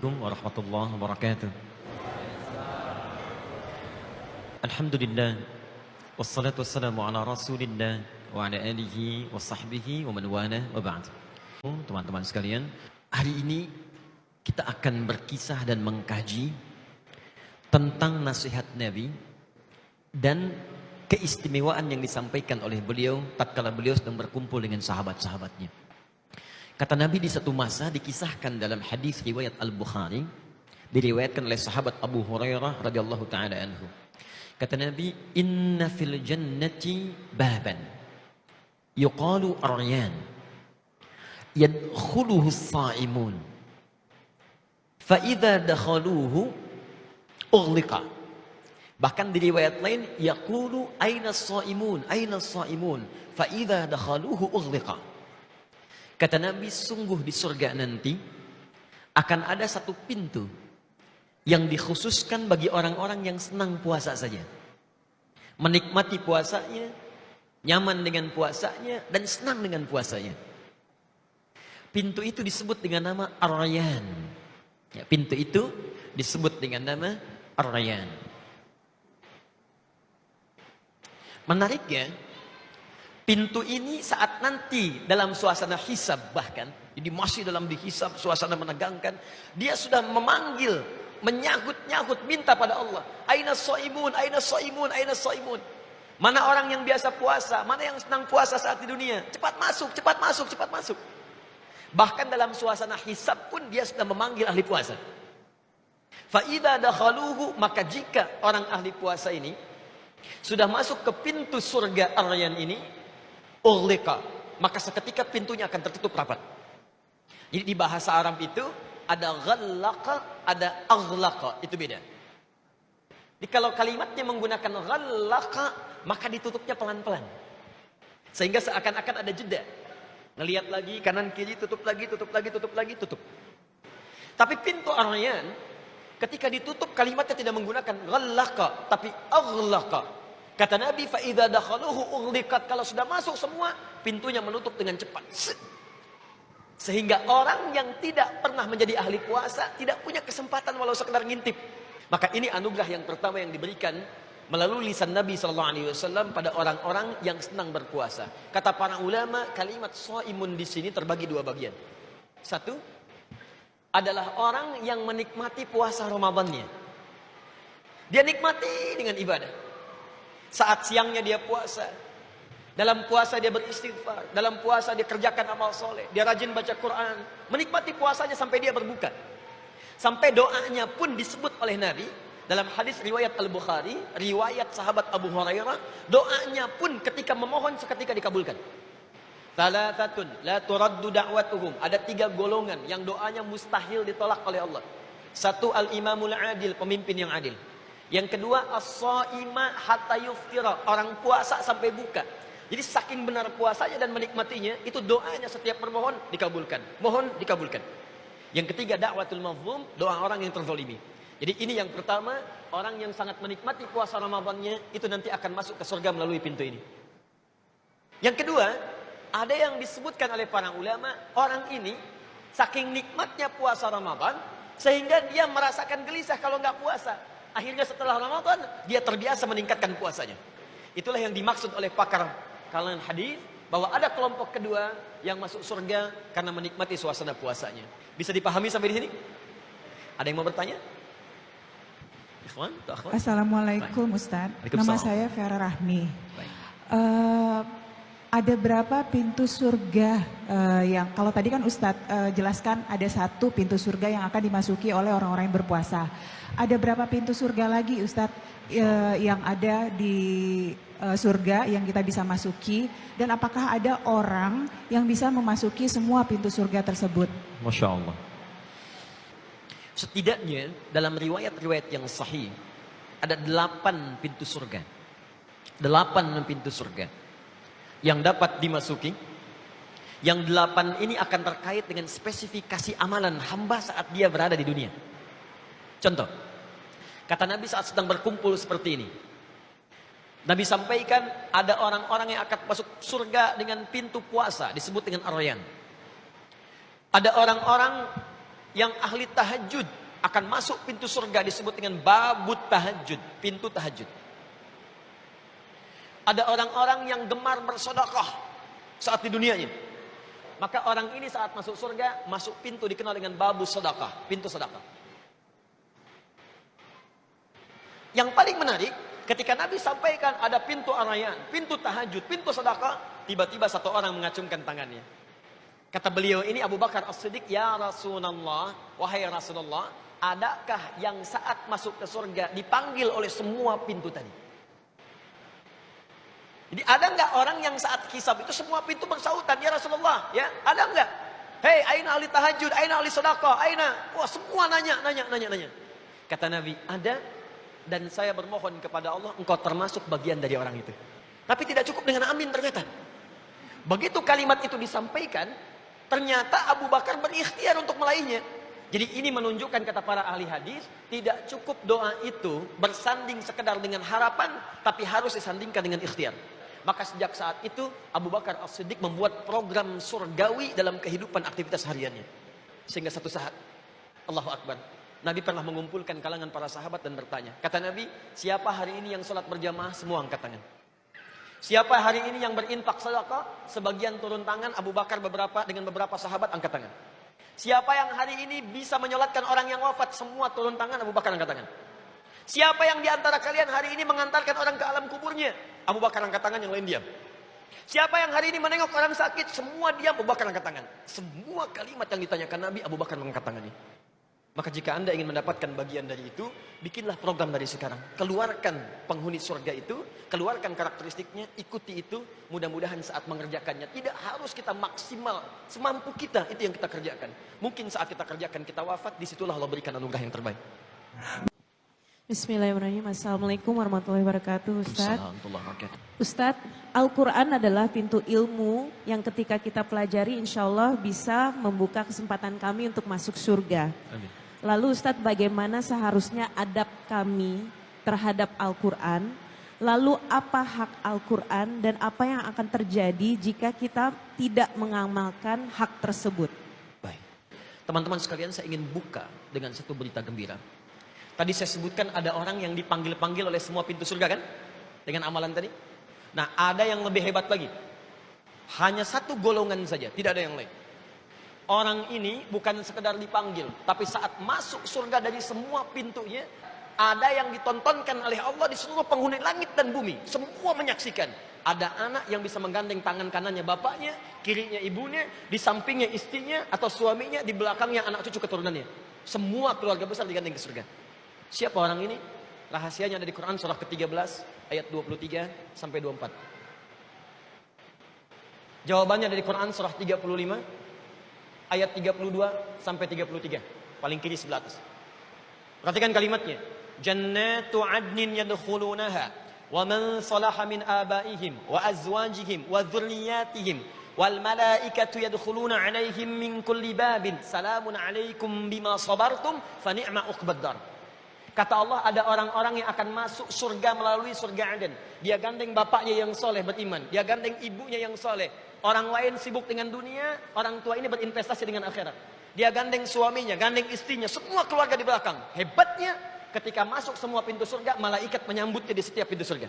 Assalamualaikum warahmatullahi wabarakatuh. Alhamdulillah. Wassalatu wassalamu ala rasulillah wa ala alihi wa sahbihi wa man wala wa ba'd. Teman-teman sekalian, hari ini kita akan berkisah dan mengkaji tentang nasihat Nabi dan keistimewaan yang disampaikan oleh beliau tatkala beliau sedang berkumpul dengan sahabat-sahabatnya. Kata Nabi di satu masa dikisahkan dalam hadis riwayat Al-Bukhari, diriwayatkan oleh sahabat Abu Hurairah radhiyallahu taala anhu. Kata Nabi, "Inna fil jannati baban yuqalu aryan yadkhuluhu as-sa'imun fa idza dakhaluhu ughliqa." Bahkan di riwayat lain yaqulu aina as-sa'imun aina as-sa'imun fa idza dakhaluhu ughliqa. Kata Nabi, sungguh di surga nanti akan ada satu pintu yang dikhususkan bagi orang-orang yang senang puasa saja. Menikmati puasanya, nyaman dengan puasanya, dan senang dengan puasanya. Pintu itu disebut dengan nama Ar-Rayyan. Ya, pintu itu disebut dengan nama Ar-Rayyan. Menariknya, pintu ini saat nanti dalam suasana hisab bahkan, jadi masih dalam dihisab, suasana menegangkan, dia sudah memanggil, menyahut-nyahut, minta pada Allah. Aina shaimun, aina shaimun, aina shaimun. Mana orang yang biasa puasa, mana yang senang puasa saat di dunia. Cepat masuk, cepat masuk, cepat masuk. Bahkan dalam suasana hisab pun dia sudah memanggil ahli puasa. Fa idza dakhaluhu, maka jika orang ahli puasa ini sudah masuk ke pintu surga Ar-Rayyan ini, ughliqa, maka seketika pintunya akan tertutup rapat. Jadi di bahasa Arab itu ada ghallaqa, ada aghlaqa, itu beda. Jadi kalau kalimatnya menggunakan ghallaqa, maka ditutupnya pelan-pelan. Sehingga seakan-akan ada jeda. Ngelihat lagi kanan kiri, tutup lagi, tutup lagi, tutup lagi, tutup. Tapi pintu Ar-Rayyan ketika ditutup kalimatnya tidak menggunakan ghallaqa, tapi aghlaqa. Kata Nabi, fa idza dakhaluhu ughliqat, kalau sudah masuk semua, pintunya menutup dengan cepat. Sehingga orang yang tidak pernah menjadi ahli puasa tidak punya kesempatan walau sekedar ngintip. Maka ini anugerah yang pertama yang diberikan melalui lisan Nabi SAW pada orang-orang yang senang berpuasa. Kata para ulama, kalimat shaimun di sini terbagi dua bagian. Satu adalah orang yang menikmati puasa Ramadannya. Dia nikmati dengan ibadah. Saat siangnya dia puasa, dalam puasa dia beristighfar, dalam puasa dia kerjakan amal soleh, dia rajin baca Quran, menikmati puasanya sampai dia berbuka. Sampai doanya pun disebut oleh Nabi dalam hadis riwayat Al-Bukhari, riwayat sahabat Abu Hurairah, doanya pun ketika memohon seketika dikabulkan. Thalathatun la turaddu da'watuhum, ada 3 golongan yang doanya mustahil ditolak oleh Allah. Satu, al-imamul adil, pemimpin yang adil. Yang kedua, as-shaima hatta yuftira, orang puasa sampai buka. Jadi saking benar puasanya dan menikmatinya, itu doanya setiap bermohon dikabulkan. Mohon dikabulkan. Yang ketiga, da'watul mazlum, doa orang yang terzalimi. Jadi ini yang pertama, orang yang sangat menikmati puasa Ramadannya itu nanti akan masuk ke surga melalui pintu ini. Yang kedua, ada yang disebutkan oleh para ulama, orang ini saking nikmatnya puasa Ramadan sehingga dia merasakan gelisah kalau nggak puasa. Akhirnya setelah Ramadan, dia terbiasa meningkatkan puasanya. Itulah yang dimaksud oleh pakar kalangan hadis, bahwa ada kelompok kedua yang masuk surga karena menikmati suasana puasanya. Bisa dipahami sampai di sini? Ada yang mau bertanya? Ikhwan, akhwan? Assalamualaikum Ustaz. Nama saya Vera Rahmi. Ada berapa pintu surga yang kalau tadi kan Ustadz jelaskan ada 1 pintu surga yang akan dimasuki oleh orang-orang yang berpuasa. Ada berapa pintu surga lagi Ustadz yang ada di surga yang kita bisa masuki, dan apakah ada orang yang bisa memasuki semua pintu surga tersebut? Masya Allah. Setidaknya dalam riwayat-riwayat yang sahih ada 8 pintu surga. 8 pintu surga yang dapat dimasuki. Yang 8 ini akan terkait dengan spesifikasi amalan hamba saat dia berada di dunia. Contoh, kata Nabi saat sedang berkumpul seperti ini, Nabi sampaikan ada orang-orang yang akan masuk surga dengan pintu puasa, disebut dengan Ar-Rayyan. Ada orang-orang Yang ahli tahajud akan masuk pintu surga disebut dengan babut tahajud, pintu tahajud. Ada orang-orang yang gemar bersedekah saat di dunia ini. Maka orang ini saat masuk surga, masuk pintu dikenal dengan babu sedekah, pintu sedekah. Yang paling menarik, ketika Nabi sampaikan ada pintu arayan, pintu tahajud, pintu sedekah, tiba-tiba satu orang mengacungkan tangannya. Kata beliau ini Abu Bakar As-Siddiq, "Ya Rasulullah, wahai Rasulullah, adakah yang saat masuk ke surga dipanggil oleh semua pintu tadi?" Jadi ada nggak orang yang saat hisab itu semua pintu bersautan, "Ya Rasulullah," ya? Ada nggak? "Hei, aina ahli tahajud, aina ahli sedekah, aina?" Wah, semua nanya. Kata Nabi, "Ada, dan saya bermohon kepada Allah engkau termasuk bagian dari orang itu." Tapi tidak cukup dengan amin ternyata. Begitu kalimat itu disampaikan, ternyata Abu Bakar berikhtiar untuk meraihnya. Jadi ini menunjukkan kata para ahli hadis, tidak cukup doa itu bersanding sekedar dengan harapan, tapi harus disandingkan dengan ikhtiar. Maka sejak saat itu Abu Bakar As-Siddiq membuat program surgawi dalam kehidupan aktivitas hariannya. Sehingga satu saat, Allahu Akbar, Nabi pernah mengumpulkan kalangan para sahabat dan bertanya. Kata Nabi, "Siapa hari ini yang sholat berjamaah?" Semua angkat tangan. "Siapa hari ini yang berinfak sedekah?" Sebagian turun tangan, Abu Bakar dengan beberapa sahabat angkat tangan. "Siapa yang hari ini bisa menyolatkan orang yang wafat?" Semua turun tangan, Abu Bakar angkat tangan. "Siapa yang diantara kalian hari ini mengantarkan orang ke alam kuburnya?" Abu Bakar angkat tangan, yang lain diam. "Siapa yang hari ini menengok orang sakit?" Semua diam, Abu Bakar angkat tangan. Semua kalimat yang ditanyakan Nabi, Abu Bakar mengangkat tangannya. Maka jika Anda ingin mendapatkan bagian dari itu, bikinlah program dari sekarang. Keluarkan penghuni surga itu, keluarkan karakteristiknya, ikuti itu. Mudah-mudahan saat mengerjakannya, tidak harus kita maksimal, semampu kita, itu yang kita kerjakan. Mungkin saat kita kerjakan, kita wafat, disitulah Allah berikan anugerah yang terbaik. Bismillahirrahmanirrahim. Assalamualaikum warahmatullahi wabarakatuh, Ustaz. Assalamualaikum. Ustaz, Al-Quran adalah pintu ilmu yang ketika kita pelajari insya Allah bisa membuka kesempatan kami untuk masuk surga. Amin. Lalu Ustaz, bagaimana seharusnya adab kami terhadap Al-Quran? Lalu apa hak Al-Quran dan apa yang akan terjadi jika kita tidak mengamalkan hak tersebut? Baik. Teman-teman sekalian, saya ingin buka dengan satu berita gembira. Tadi saya sebutkan ada orang yang dipanggil-panggil oleh semua pintu surga kan? Dengan amalan tadi. Nah, ada yang lebih hebat lagi. Hanya satu golongan saja, tidak ada yang lain. Orang ini bukan sekedar dipanggil, tapi saat masuk surga dari semua pintunya, ada yang ditontonkan oleh Allah di seluruh penghuni langit dan bumi. Semua menyaksikan. Ada anak yang bisa menggandeng tangan kanannya bapaknya, kirinya ibunya, di sampingnya istrinya atau suaminya, di belakangnya anak cucu keturunannya. Semua keluarga besar digandeng ke surga. Siapa orang ini? Rahasianya ada di Quran surah ke-13 ayat 23 sampai 24. Jawabannya ada di Quran surah 35 ayat 32 sampai 33. Paling kiri sebelah atas. Perhatikan kalimatnya. Jannatu adnin yadkhulunaha wa man salaha min abaihim wa azwajihim wa dhurriyyatihim wal malaikatu yadkhuluna alaihim min kulli babin salamun alaikum bima sabartum fa ni'ma uqbad dar. Kata Allah, ada orang-orang yang akan masuk surga melalui surga Aden. Dia gandeng bapaknya yang soleh beriman. Dia gandeng ibunya yang soleh. Orang lain sibuk dengan dunia, orang tua ini berinvestasi dengan akhirat. Dia gandeng suaminya, gandeng istrinya, semua keluarga di belakang. Hebatnya, ketika masuk semua pintu surga, malaikat menyambutnya di setiap pintu surga.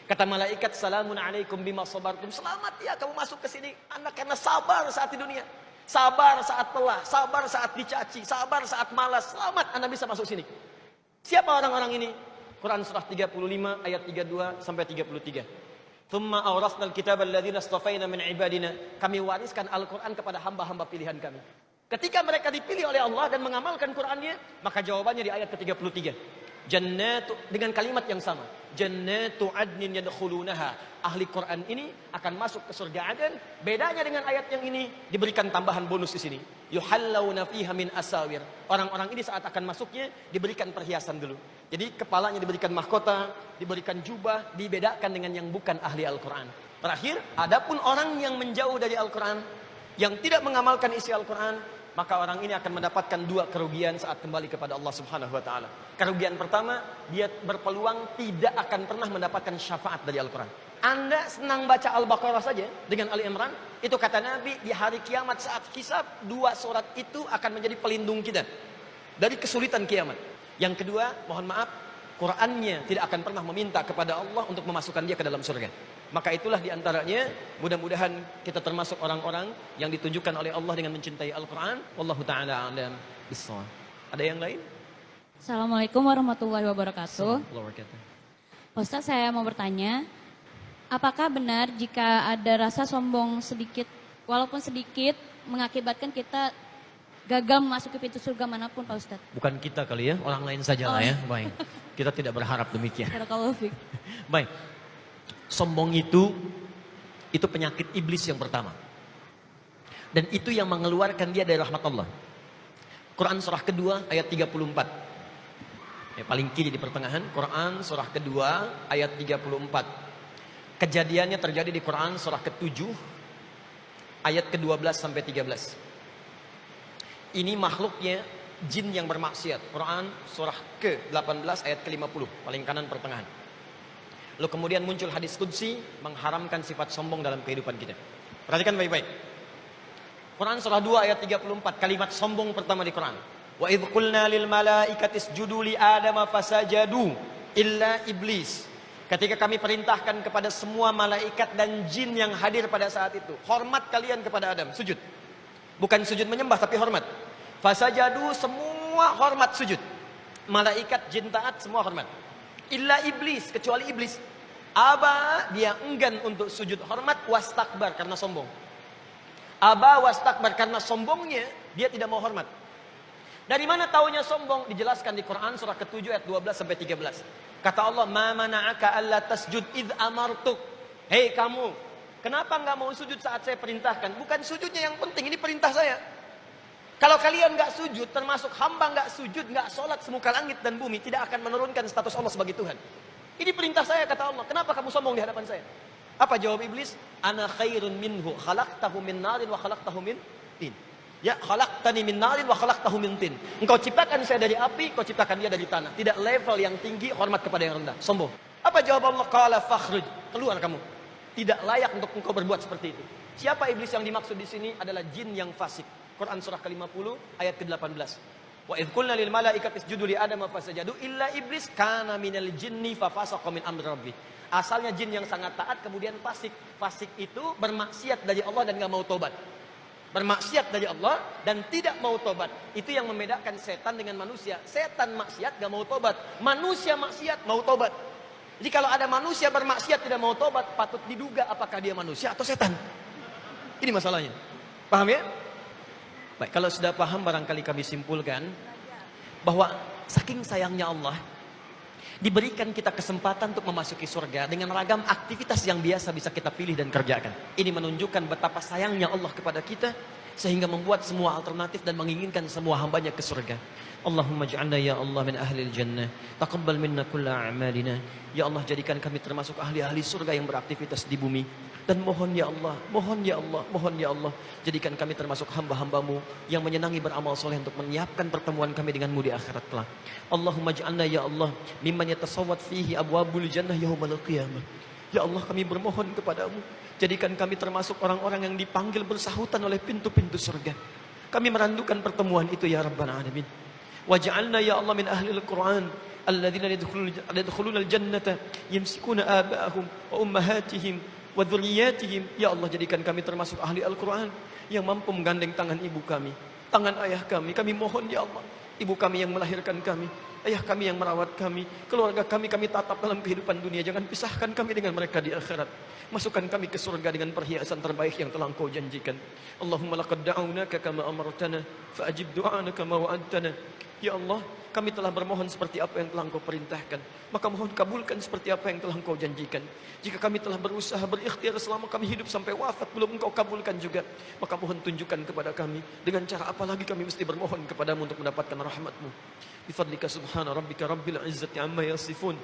Kata malaikat, salamun alaikum bima sabartum. Selamat ya kamu masuk ke sini, anak, karena sabar saat di dunia. Sabar saat lelah, sabar saat dicaci, sabar saat malas. Selamat Anda bisa masuk sini. Siapa orang-orang ini? Quran surah 35 ayat 32 sampai 33. Thumma awrasnal kitaba alladziina istafaina min ibadina. Kami wariskan Al-Quran kepada hamba-hamba pilihan kami. Ketika mereka dipilih oleh Allah dan mengamalkan Qurannya, maka jawabannya di ayat ke-33. Jannatu, dengan kalimat yang sama. Jannatu adnin yadkhulunaha. Ahli Quran ini akan masuk ke surga Aden. Bedanya dengan ayat yang ini, diberikan tambahan bonus di sini. Yuhallawna fiha min asawir. Orang-orang ini saat akan masuknya diberikan perhiasan dulu. Jadi kepalanya diberikan mahkota, diberikan jubah, dibedakan dengan yang bukan ahli Al-Quran. Terakhir, adapun orang yang menjauh dari Al-Quran, yang tidak mengamalkan isi Al-Quran, maka orang ini akan mendapatkan dua kerugian saat kembali kepada Allah Subhanahu wa taala. Kerugian pertama, dia berpeluang tidak akan pernah mendapatkan syafaat dari Al-Quran. Anda senang baca Al-Baqarah saja dengan Ali Imran, itu kata Nabi di hari kiamat saat hisab, 2 surat itu akan menjadi pelindung kita dari kesulitan kiamat. Yang kedua, mohon maaf, Qur'annya tidak akan pernah meminta kepada Allah untuk memasukkan dia ke dalam surga. Maka itulah diantaranya, mudah-mudahan kita termasuk orang-orang yang ditunjukkan oleh Allah dengan mencintai Al-Quran. Wallahu ta'ala a'lam bissawab. Ada yang lain? Assalamualaikum warahmatullahi wabarakatuh. Assalamualaikum. Ustaz, saya mau bertanya, apakah benar jika ada rasa sombong sedikit, walaupun sedikit, mengakibatkan kita gagal memasuki pintu surga manapun, Pak Ustaz? Bukan kita kali ya, orang lain saja lah ya. Baik, kita tidak berharap demikian. Barakallahu fiik. Baik, sombong itu penyakit iblis yang pertama. Dan itu yang mengeluarkan dia dari rahmat Allah. Quran surah kedua ayat 34. Ya, paling kiri di pertengahan, Quran surah kedua ayat 34. Kejadiannya terjadi di Quran surah ke-7 ayat ke-12 sampai 13. Ini makhluknya jin yang bermaksiat. Quran surah ke-18 ayat ke-50, paling kanan pertengahan. Lalu kemudian muncul hadis qudsi mengharamkan sifat sombong dalam kehidupan kita. Perhatikan baik-baik. Quran surah 2 ayat 34, kalimat sombong pertama di Quran. Wa idh qulna lil malaikati isjudu li adama fasajadu illa iblis. Ketika kami perintahkan kepada semua malaikat dan jin yang hadir pada saat itu, hormat kalian kepada Adam, sujud. Bukan sujud menyembah tapi hormat. Fasajadu, semua hormat sujud. Malaikat, jin taat, semua hormat. Illa iblis, kecuali iblis. Aba, dia enggan untuk sujud hormat, wastakbar, karena sombong. Aba wastakbar, karena sombongnya dia tidak mau hormat. Dari mana taunya sombong? Dijelaskan di Quran surah ke-7 ayat 12 sampai 13. Kata Allah, "Ma mana'aka alla tasjud id amartuk." Hei kamu, kenapa enggak mau sujud saat saya perintahkan? Bukan sujudnya yang penting, ini perintah saya. Kalau kalian enggak sujud, termasuk hamba enggak sujud, enggak sholat semuka langit dan bumi, tidak akan menurunkan status Allah sebagai Tuhan. Ini perintah saya, kata Allah. Kenapa kamu sombong di hadapan saya? Apa jawab iblis? Ana khairun minhu, khalaqtahu min narin wa khalaqtahu min tin. Ya, khalaqtani min narin wa khalaqtahu min tin. Engkau ciptakan saya dari api, kau ciptakan dia dari tanah. Tidak level yang tinggi, hormat kepada yang rendah. Sombong. Apa jawab Allah? Qala fakhruj. Keluar kamu. Tidak layak untuk engkau berbuat seperti itu. Siapa iblis yang dimaksud di sini? Adalah jin yang fasik. Quran surah ke-50 ayat ke-18. Wa idh qulna lil malaikati isjudu li adama fasajadu illa iblis kana minal jinni fafasaqa min amri rabbih. Asalnya jin yang sangat taat, kemudian fasik. Fasik itu bermaksiat dari Allah dan enggak mau tobat. Bermaksiat dari Allah dan tidak mau tobat. Itu yang membedakan setan dengan manusia. Setan maksiat gak mau tobat. Manusia maksiat mau tobat. Jadi kalau ada manusia bermaksiat tidak mau tobat, patut diduga apakah dia manusia atau setan. Ini masalahnya. Paham ya? Baik, kalau sudah paham barangkali kami simpulkan bahwa saking sayangnya Allah, diberikan kita kesempatan untuk memasuki surga dengan ragam aktivitas yang biasa bisa kita pilih dan kerjakan. Ini menunjukkan betapa sayangnya Allah kepada kita, sehingga membuat semua alternatif dan menginginkan semua hambanya ke surga. Allahumma ja'alna ya Allah min ahlil jannah, taqabbal minna kulla a'malina. Ya Allah, jadikan kami termasuk ahli-ahli surga yang beraktivitas di bumi. Dan mohon ya Allah, mohon ya Allah, mohon ya Allah, jadikan kami termasuk hamba-hambamu yang menyenangi beramal soleh untuk menyiapkan pertemuan kami denganmu di akhirat kelak. Allahumma ja'alna ya Allah mimman yatasawwat fihi abwabul jannah yaumal qiyamah. Ya Allah, kami bermohon kepadamu, jadikan kami termasuk orang-orang yang dipanggil bersahutan oleh pintu-pintu surga. Kami merandukan pertemuan itu ya Rabbal Alamin. Waj'alna ya Allah min ahlil Qur'an alladzina yadkhuluna al-jannata yamsikuna aba'ahum wa ummahatihim wa dzurriyyatihim. Ya Allah, jadikan kami termasuk ahli Al-Quran yang mampu menggandeng tangan ibu kami, tangan ayah kami. Kami mohon ya Allah, ibu kami yang melahirkan kami, ayah kami yang merawat kami, keluarga kami tatap dalam kehidupan dunia. Jangan pisahkan kami dengan mereka di akhirat. Masukkan kami ke surga dengan perhiasan terbaik yang telah Engkau janjikan. Allahumma laqad da'awnaka kama amartana fa'ajib du'ana kama wa'adtana. Ya Allah, kami telah bermohon seperti apa yang telah Engkau perintahkan, maka mohon kabulkan seperti apa yang telah Engkau janjikan. Jika kami telah berusaha berikhtiar selama kami hidup sampai wafat belum Engkau kabulkan juga, maka mohon tunjukkan kepada kami dengan cara apa lagi kami mesti bermohon kepadamu untuk mendapatkan rahmat-Mu. Bifadlika subhana rabbika rabbil izzati amma yasifun.